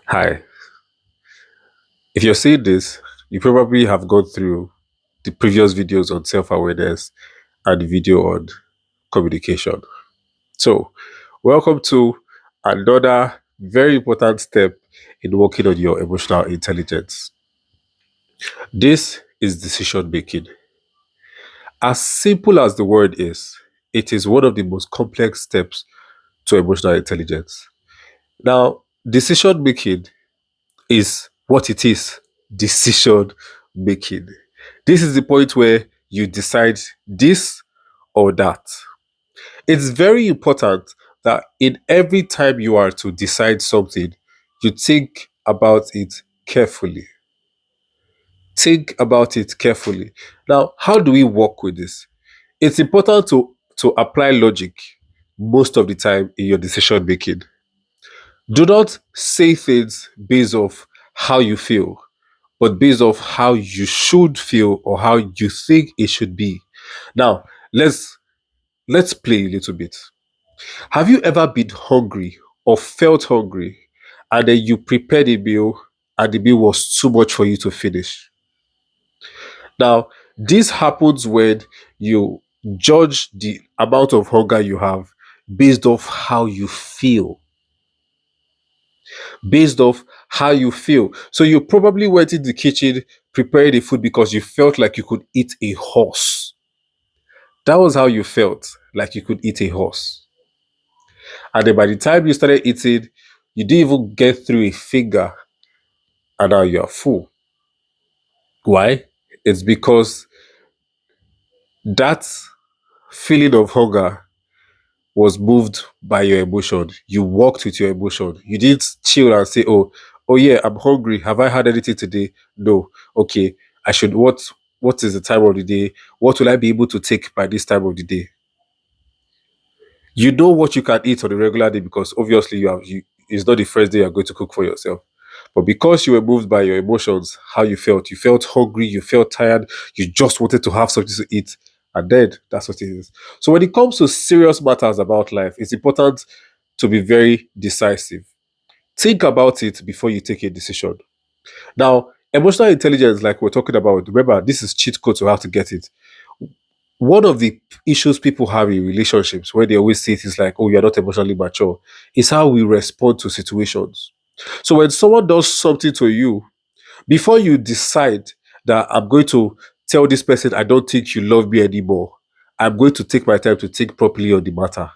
Hi. If you're seeing this, you probably have gone through the previous videos on self awareness and the video on communication. So, welcome to another very important step in working on your emotional intelligence. This is decision making. As simple as the word is, it is one of the most complex steps to emotional intelligence. Now, decision making is what it is, decision making. This is the point where you decide this or that. It's very important that in every time you are to decide something, you think about it carefully. Think about it carefully. Now, how do we work with this? It's important to apply logic most of the time in your decision making. Do not say things based off how you feel, but based off how you should feel or how you think it should be. Now, let's play a little bit. Have you ever been hungry or felt hungry and then you prepared a meal and the meal was too much for you to finish? Now, this happens when you judge the amount of hunger you have based off how you feel. Based off how you feel. So you probably went in the kitchen, prepared the food because you felt like you could eat a horse. That was how you felt, like you could eat a horse. And then by the time you started eating, you didn't even get through a finger and now you're full. Why? It's because that feeling of hunger was moved by your emotion. You walked with your emotion. You didn't chill and say, oh yeah, I'm hungry. Have I had anything today? No. Okay. I should what is the time of the day? What will I be able to take by this time of the day? You know what you can eat on a regular day because obviously it's not the first day you're going to cook for yourself. But because you were moved by your emotions, how you felt hungry, you felt tired, you just wanted to have something to eat. And then that's what it is. So when it comes to serious matters about life, it's important to be very decisive. Think about it before you take a decision. Now, emotional intelligence, like we're talking about, remember, this is cheat code to how to get it. One of the issues people have in relationships where they always say things like, oh, you're not emotionally mature, is how we respond to situations. So when someone does something to you, before you decide that I'm going to tell this person, I don't think you love me anymore, I'm going to take my time to think properly on the matter.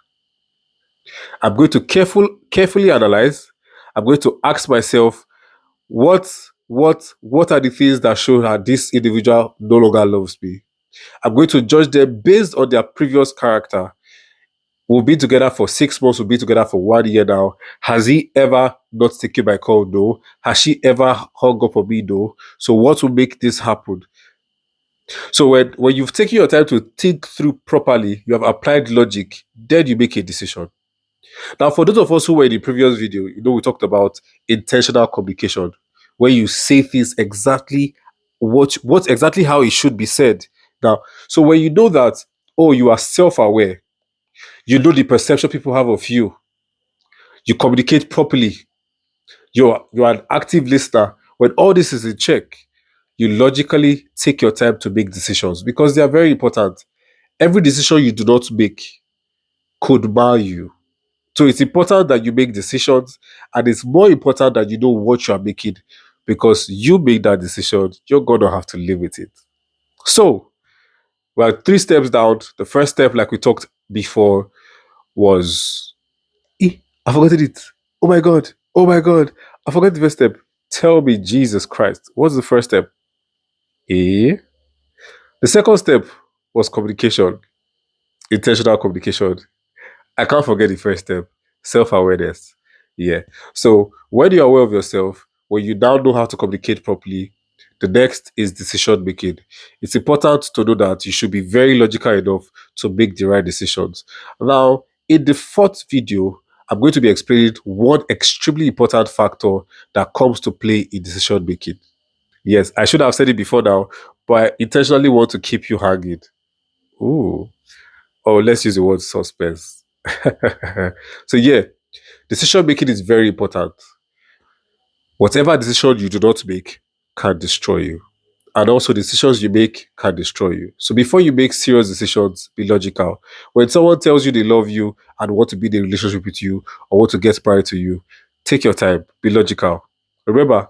I'm going to carefully analyze. I'm going to ask myself, what are the things that show that this individual no longer loves me? I'm going to judge them based on their previous character. We'll be together for 6 months, we'll be together for 1 year now. Has he ever not taken my call? No. Has she ever hung up on me? No. So what will make this happen? So when you've taken your time to think through properly, you have applied logic, then you make a decision. Now, for those of us who were in the previous video, we talked about intentional communication, where you say things exactly what exactly how it should be said. Now, so when you know that, oh, you are self-aware, you know the perception people have of you, you communicate properly, you're an active listener. When all this is in check, you logically take your time to make decisions because they are very important. Every decision you do not make could mar you. So it's important that you make decisions, and it's more important that you know what you are making because you make that decision, you're gonna have to live with it. So we're 3 steps down. The first step, like we talked before, was I forgot it. Oh my god. Oh my god. I forgot the first step. Tell me, Jesus Christ. What's the first step? Eh? The second step was communication, intentional communication. I can't forget the first step, self awareness. Yeah. So when you're aware of yourself, when you now know how to communicate properly, the next is decision making. It's important to know that you should be very logical enough to make the right decisions. Now, in the fourth video, I'm going to be explaining one extremely important factor that comes to play in decision making. Yes, I should have said it before now, but I intentionally want to keep you hanging. Ooh. Oh, let's use the word suspense. So yeah, decision making is very important. Whatever decision you do not make can destroy you. And also, decisions you make can destroy you. So before you make serious decisions, be logical. When someone tells you they love you and want to be in a relationship with you or want to get married to you, take your time, be logical. Remember,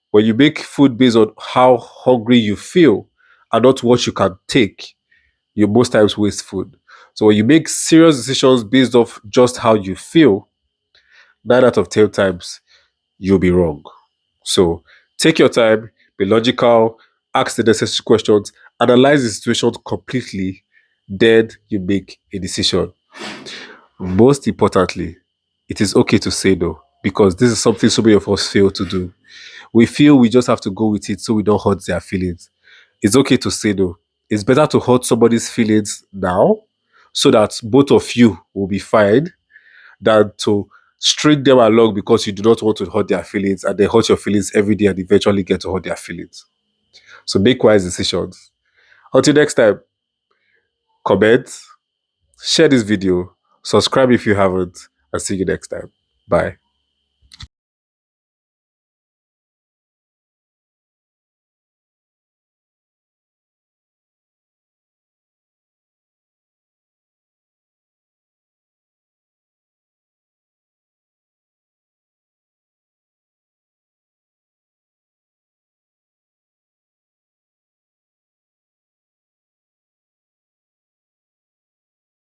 when you make food based on how hungry you feel and not what you can take, you most times waste food. So when you make serious decisions based off just how you feel, 9 out of 10 times you'll be wrong. So take your time, be logical, ask the necessary questions, analyze the situation completely, then you make a decision. Most importantly, it is okay to say no because this is something so many of us fail to do. We feel we just have to go with it so we don't hurt their feelings. It's okay to say no. It's better to hurt somebody's feelings now so that both of you will be fine than to string them along because you do not want to hurt their feelings and they hurt your feelings every day and eventually get to hurt their feelings. So make wise decisions. Until next time, comment, share this video, subscribe if you haven't, and see you next time. Bye.